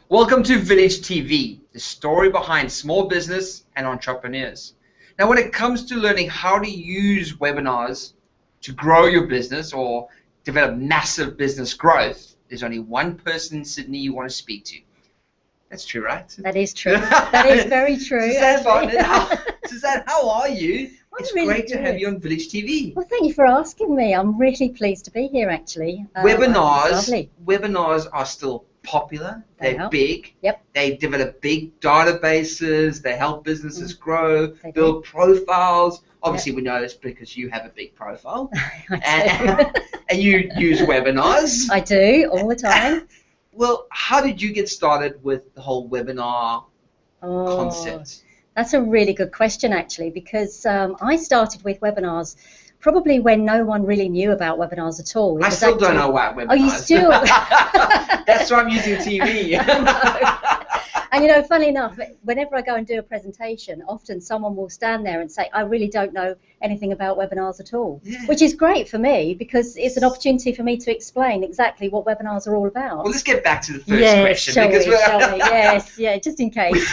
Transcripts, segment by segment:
Welcome to Village TV, the story behind small business and entrepreneurs. Now, when it comes to learning how to use webinars to grow your business or develop massive business growth, there's only one person in Sydney you want to speak to. That's true, right? That is true. That is very true. Susanne, how are you? It's really great good to have you on Village TV. Well, thank you for asking me. I'm really pleased to be here, actually. Webinars are still popular. They're big. Yep. They develop big databases. They help businesses grow, build profiles. Obviously, we know it's because you have a big profile. And you use webinars. I do, all the time. Well, how did you get started with the whole webinar concept? That's a really good question, actually, because I started with webinars probably when no one really knew about webinars at all. I still don't know about webinars. Oh, you still? That's why I'm using TV. And you know, funny enough, whenever I go and do a presentation, often someone will stand there and say, I really don't know anything about webinars at all, which is great for me because it's an opportunity for me to explain exactly what webinars are all about. Well, let's get back to the first question. Shall we? Yes, just in case.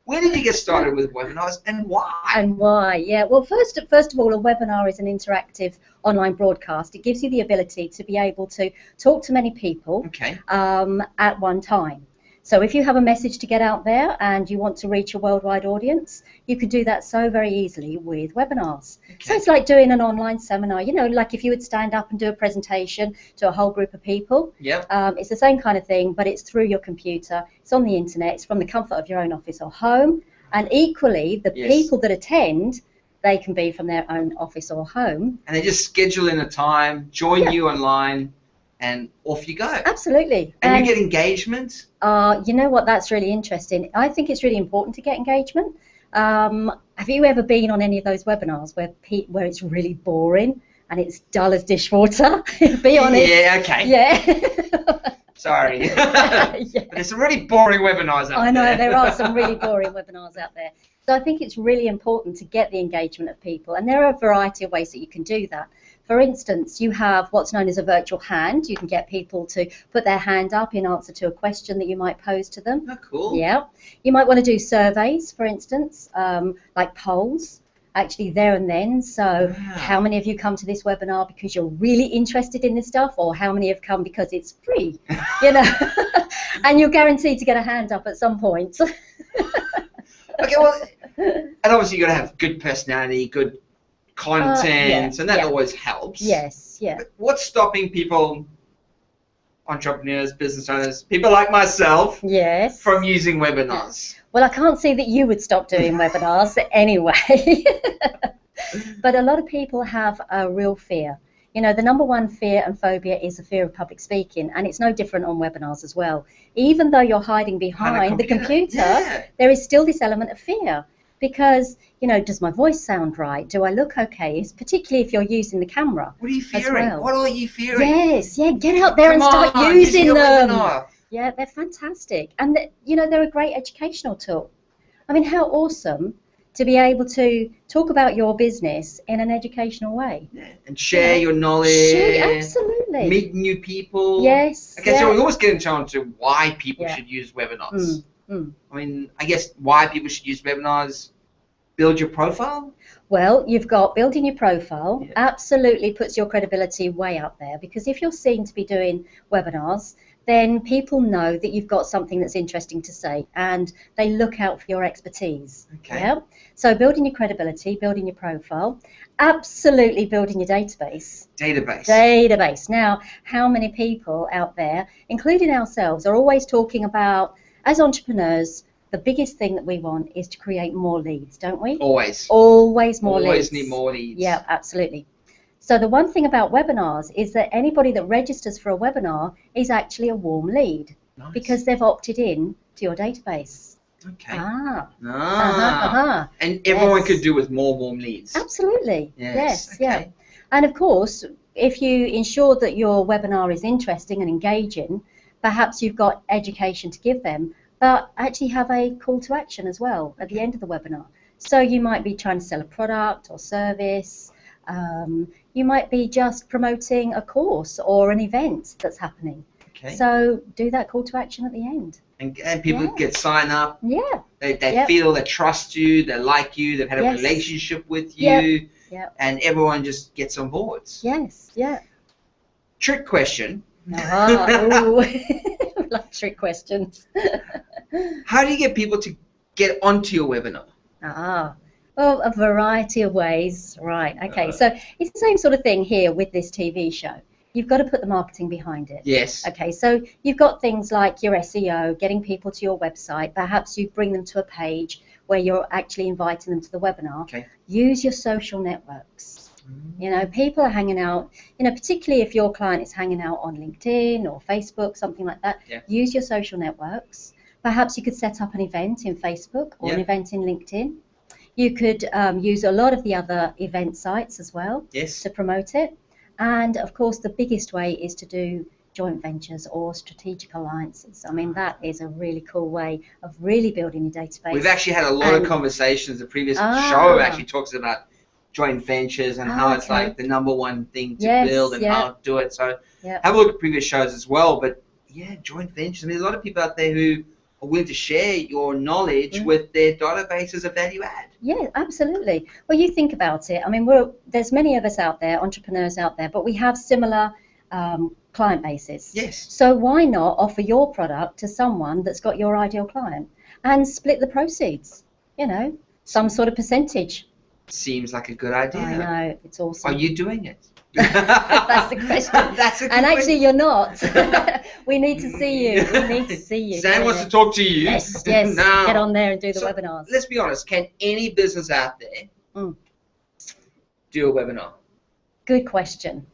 Where did you get started with webinars and why? Yeah. Well, first of all, a webinar is an interactive online broadcast. It gives you the ability to be able to talk to many people at one time. So if you have a message to get out there and you want to reach a worldwide audience, you can do that so very easily with webinars. So it's like doing an online seminar, you know, like if you would stand up and do a presentation to a whole group of people. It's the same kind of thing, but it's through your computer, it's on the internet, it's from the comfort of your own office or home, and equally the people that attend, they can be from their own office or home. And they just schedule in a time, join you online, and off you go. Absolutely. And you get engagement? You know what, that's really interesting. I think it's really important to get engagement. Have you ever been on any of those webinars where it's really boring and it's dull as dishwater? Be honest. Yeah, okay. Yeah. Sorry. But there's some really boring webinars out there. I know, there are some really boring webinars out there. So I think it's really important to get the engagement of people, and there are a variety of ways that you can do that. For instance, you have what's known as a virtual hand. You can get people to put their hand up in answer to a question that you might pose to them. Oh, cool. Yeah. You might want to do surveys, for instance, like polls, actually there and then. So how many of you come to this webinar because you're really interested in this stuff, or how many have come because it's free, you know? And you're guaranteed to get a hand up at some point. Okay, well, and obviously you've got to have good personality, good content, and that always helps. Yes, yeah. But what's stopping people, entrepreneurs, business owners, people like myself, from using webinars? Well, I can't see that you would stop doing webinars anyway. But a lot of people have a real fear. You know, the number one fear and phobia is the fear of public speaking, and it's no different on webinars as well. Even though you're hiding behind the computer, there is still this element of fear. Because, you know, does my voice sound right? Do I look okay? It's particularly if you're using the camera. What are you fearing? What are you fearing? Yes, get out there and start using them. Yeah, they're fantastic. And, you know, they're a great educational tool. I mean, how awesome to be able to talk about your business in an educational way. Yeah, and share your knowledge. Absolutely. Meet new people. Yes. Okay, so we always get into why people should use webinars. I mean, I guess why people should use webinars, build your profile? Well, you've got building your profile, absolutely puts your credibility way up there, because if you're seen to be doing webinars, then people know that you've got something that's interesting to say, and they look out for your expertise. So building your credibility, building your profile, absolutely building your database. Database. Now, how many people out there, including ourselves, are always talking about, as entrepreneurs, the biggest thing that we want is to create more leads, don't we? Always. Always more leads. Always need more leads. Yeah, absolutely. So the one thing about webinars is that anybody that registers for a webinar is actually a warm lead because they've opted in to your database. Okay. And everyone could do with more warm leads. Absolutely. Yes. And of course, if you ensure that your webinar is interesting and engaging, perhaps you've got education to give them, but actually have a call to action as well at the end of the webinar. So you might be trying to sell a product or service. You might be just promoting a course or an event that's happening. Okay. So do that call to action at the end. And people get sign up. Yeah. They feel they trust you, they like you, they've had a relationship with you, and everyone just gets on board. Yes. Yeah. Trick question. I love trick questions. How do you get people to get onto your webinar? Well, a variety of ways. Right. Okay. So it's the same sort of thing here with this TV show. You've got to put the marketing behind it. Yes. Okay. So you've got things like your SEO, getting people to your website. Perhaps you bring them to a page where you're actually inviting them to the webinar. Okay. Use your social networks. You know, people are hanging out, you know, particularly if your client is hanging out on LinkedIn or Facebook, something like that. Yeah. Use your social networks. Perhaps you could set up an event in Facebook or an event in LinkedIn. You could use a lot of the other event sites as well to promote it. And, of course, the biggest way is to do joint ventures or strategic alliances. I mean, that is a really cool way of really building your database. We've actually had a lot of conversations. The previous show actually talks about joint ventures and how it's like the #1 thing to build and how to do it. So have a look at previous shows as well. But, joint ventures. I mean, there's a lot of people out there who are willing to share your knowledge with their databases of value add. Yeah, absolutely. Well, you think about it. I mean, there's many of us out there, entrepreneurs out there, but we have similar client bases. Yes. So why not offer your product to someone that's got your ideal client and split the proceeds? You know, some sort of percentage. Seems like a good idea. I know, it's awesome. Are you doing it? That's the question. That's a good and actually, question. you're not. We need to see you. We need to see you. Sam wants to talk to you. Yes. Now, get on there and do the webinars. Let's be honest. Can any business out there do a webinar? Good question.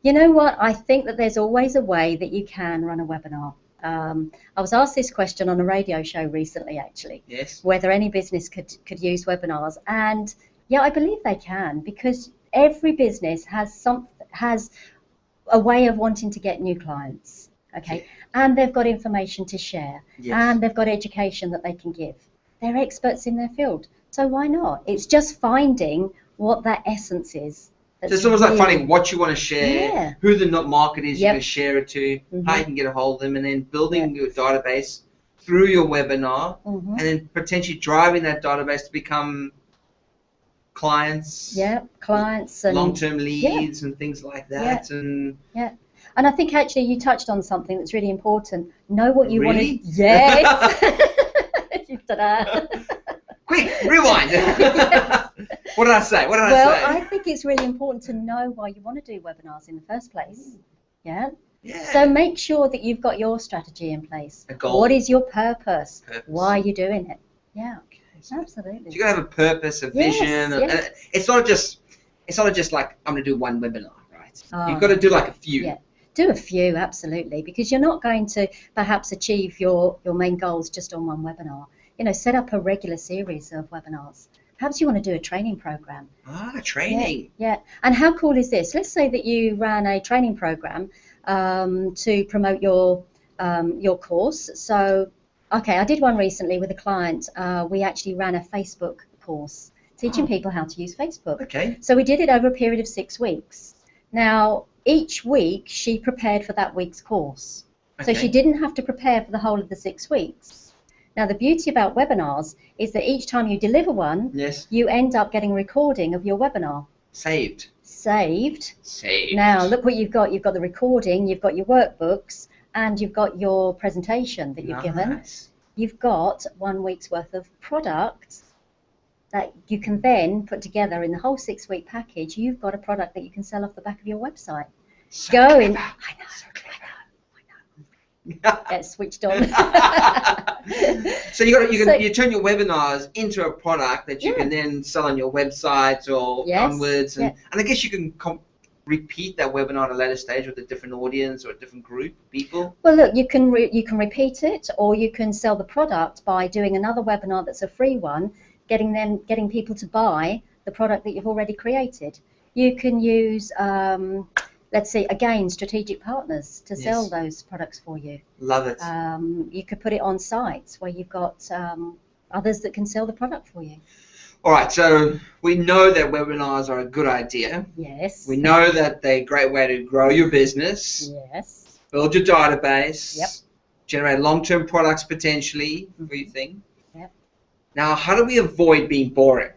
You know what? I think that there's always a way that you can run a webinar. I was asked this question on a radio show recently, actually. Yes. Whether any business could use webinars, and I believe they can, because every business has a way of wanting to get new clients. Okay, and they've got information to share, and they've got education that they can give. They're experts in their field, so why not? It's just finding what that essence is. So it's almost like finding what you want to share, who the market is you can share it to, how you can get a hold of them, and then building your database through your webinar, and then potentially driving that database to become clients. Clients and long-term leads and things like that. And I think actually you touched on something that's really important. Know what you want to. Yes. Ta-da. Quick, rewind. What did I say? Well, I think it's really important to know why you want to do webinars in the first place. Yeah. So make sure that you've got your strategy in place. A goal. What is your purpose? Why are you doing it? Yeah. Absolutely. So you got to have a purpose, a vision. It's not just like I'm going to do one webinar, right? You've got to do like a few. Yeah. Do a few, absolutely, because you're not going to perhaps achieve your main goals just on one webinar. You know, set up a regular series of webinars. Perhaps you want to do a training program. Training. Yeah. And how cool is this? Let's say that you ran a training program to promote your course. So, okay, I did one recently with a client. We actually ran a Facebook course teaching people how to use Facebook. Okay. So we did it over a period of 6 weeks. Now, each week she prepared for that week's course. So she didn't have to prepare for the whole of the 6 weeks. Now, the beauty about webinars is that each time you deliver one, you end up getting a recording of your webinar. Saved. Now, look what you've got. You've got the recording, you've got your workbooks, and you've got your presentation that you've given. You've got 1 week's worth of product that you can then put together in the whole 6-week package. You've got a product that you can sell off the back of your website. I know. Get switched on. So you turn your webinars into a product that you can then sell on your website or onwards, and I guess you can repeat that webinar at a later stage with a different audience or a different group of people. Well, look, you can repeat it, or you can sell the product by doing another webinar that's a free one, getting people to buy the product that you've already created. You can use let's see, again, strategic partners to sell those products for you. Love it. You could put it on sites where you've got others that can sell the product for you. All right, so we know that webinars are a good idea. Yes. We know that they're a great way to grow your business. Yes. build your database, Yep. generate long-term products potentially for your thing. Yep. Now, how do we avoid being boring?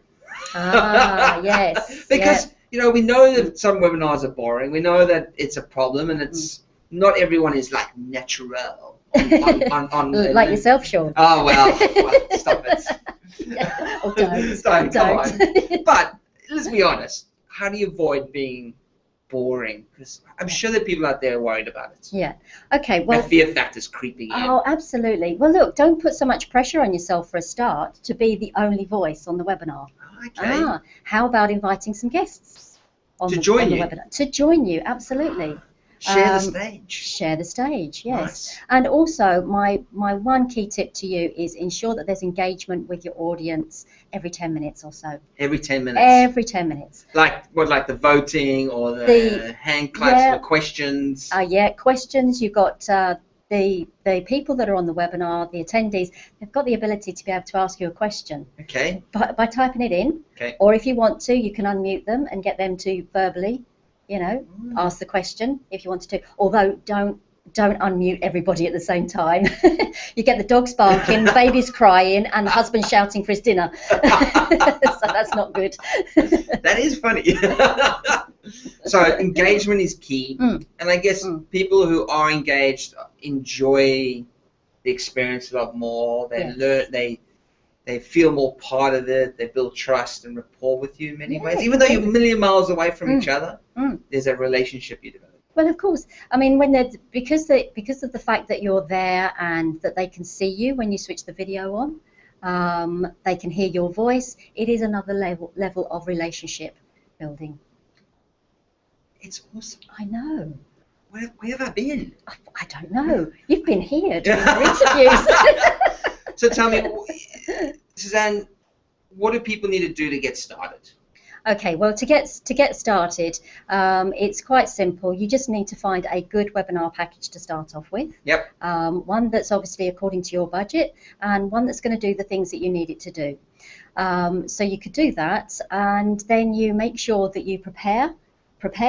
Yes. Because, you know, we know that some webinars are boring. We know that it's a problem, and it's not everyone is like natural. On like yourself, Sean. Oh, well, stop it. Oh, don't. Come on. But let's be honest. How do you avoid being boring? Because I'm sure that people out there are worried about it. Yeah. Okay. Well, the fear factor's creeping in. Oh, absolutely. Well, look, don't put so much pressure on yourself for a start to be the only voice on the webinar. Okay. How about inviting some guests on the webinar to join you? Absolutely. Share the stage. Share the stage, yes. Nice. And also, my one key tip to you is ensure that there's engagement with your audience every 10 minutes or so. Every 10 minutes? Every 10 minutes. Like what, like the voting or the hand claps or questions? Yeah, questions. You've got the people that are on the webinar, the attendees, they've got the ability to be able to ask you a question. Okay. By typing it in. Okay. Or if you want to, you can unmute them and get them to verbally, you know, ask the question if you wanted to. Although don't unmute everybody at the same time. You get the dogs barking, the baby's crying, and the husband shouting for his dinner. So that's not good. That is funny. So engagement is key, and I guess people who are engaged enjoy the experience a lot more. They learn. They feel more part of it. They build trust and rapport with you in many ways. Even though you're a million miles away from each other, there's a relationship you develop. Well, of course. I mean, when because of the fact that you're there and that they can see you when you switch the video on, they can hear your voice. It is another level of relationship building. It's awesome. I know. Where have I been? I don't know. You've been here doing your interviews. So tell me, Susanne, what do people need to do to get started? Okay, well, to get started, it's quite simple. You just need to find a good webinar package to start off with. Yep. One that's obviously according to your budget, and one that's going to do the things that you need it to do. So you could do that, and then you make sure that you prepare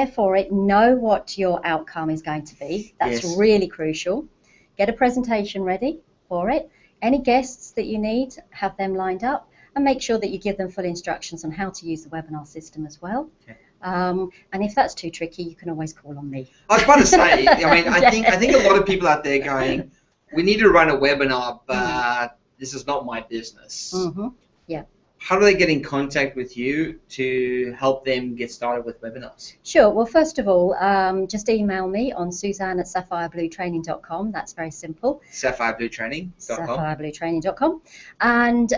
for it, know what your outcome is going to be. That's really crucial. Get a presentation ready for it. Any guests that you need, have them lined up, and make sure that you give them full instructions on how to use the webinar system as well. Okay. And if that's too tricky, you can always call on me. I was about to say, I mean, I think a lot of people out there going, we need to run a webinar, but this is not my business. Yeah. How do they get in contact with you to help them get started with webinars? Sure. Well, first of all, just email me on Susanne@sapphirebluetraining.com. That's very simple. Sapphirebluetraining.com. Sapphirebluetraining.com. And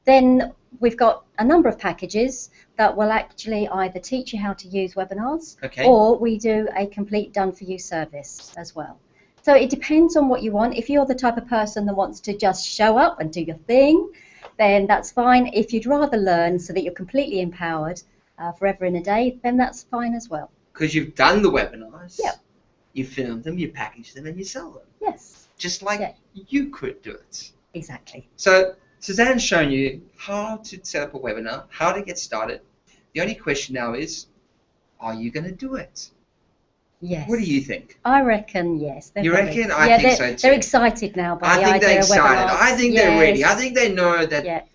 then we've got a number of packages that will actually either teach you how to use webinars, or we do a complete done-for-you service as well. So it depends on what you want. If you're the type of person that wants to just show up and do your thing, then that's fine. If you'd rather learn so that you're completely empowered forever in a day, then that's fine as well. Because you've done the webinars, yeah. You film them, you package them, and you sell them. Yes. Just like you could do it. Exactly. So Suzanne's shown you how to set up a webinar, how to get started. The only question now is, are you going to do it? Yes. What do you think? I reckon yes. You reckon? I think so too. They're excited now by the idea of webinars. I think they're excited. I think they're ready. I think they know that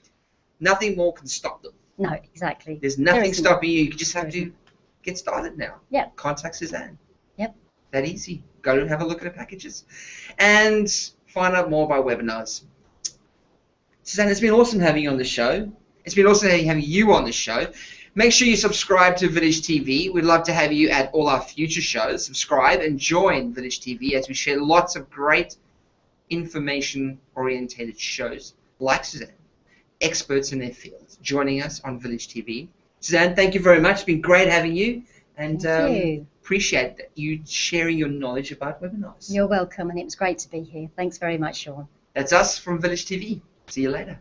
nothing more can stop them. No, exactly. There's nothing stopping you. You just have to get started now. Yep. Contact Susanne. Yep. That easy. Go and have a look at the packages. And find out more about webinars. Susanne, it's been awesome having you on the show. It's been awesome having you on the show. Make sure you subscribe to VillageTV. We'd love to have you at all our future shows. Subscribe and join VillageTV as we share lots of great information-oriented shows like Susanne, experts in their fields, joining us on VillageTV. Susanne, thank you very much. It's been great having you. And appreciate you sharing your knowledge about webinars. You're welcome, and it was great to be here. Thanks very much, Sean. That's us from VillageTV. See you later.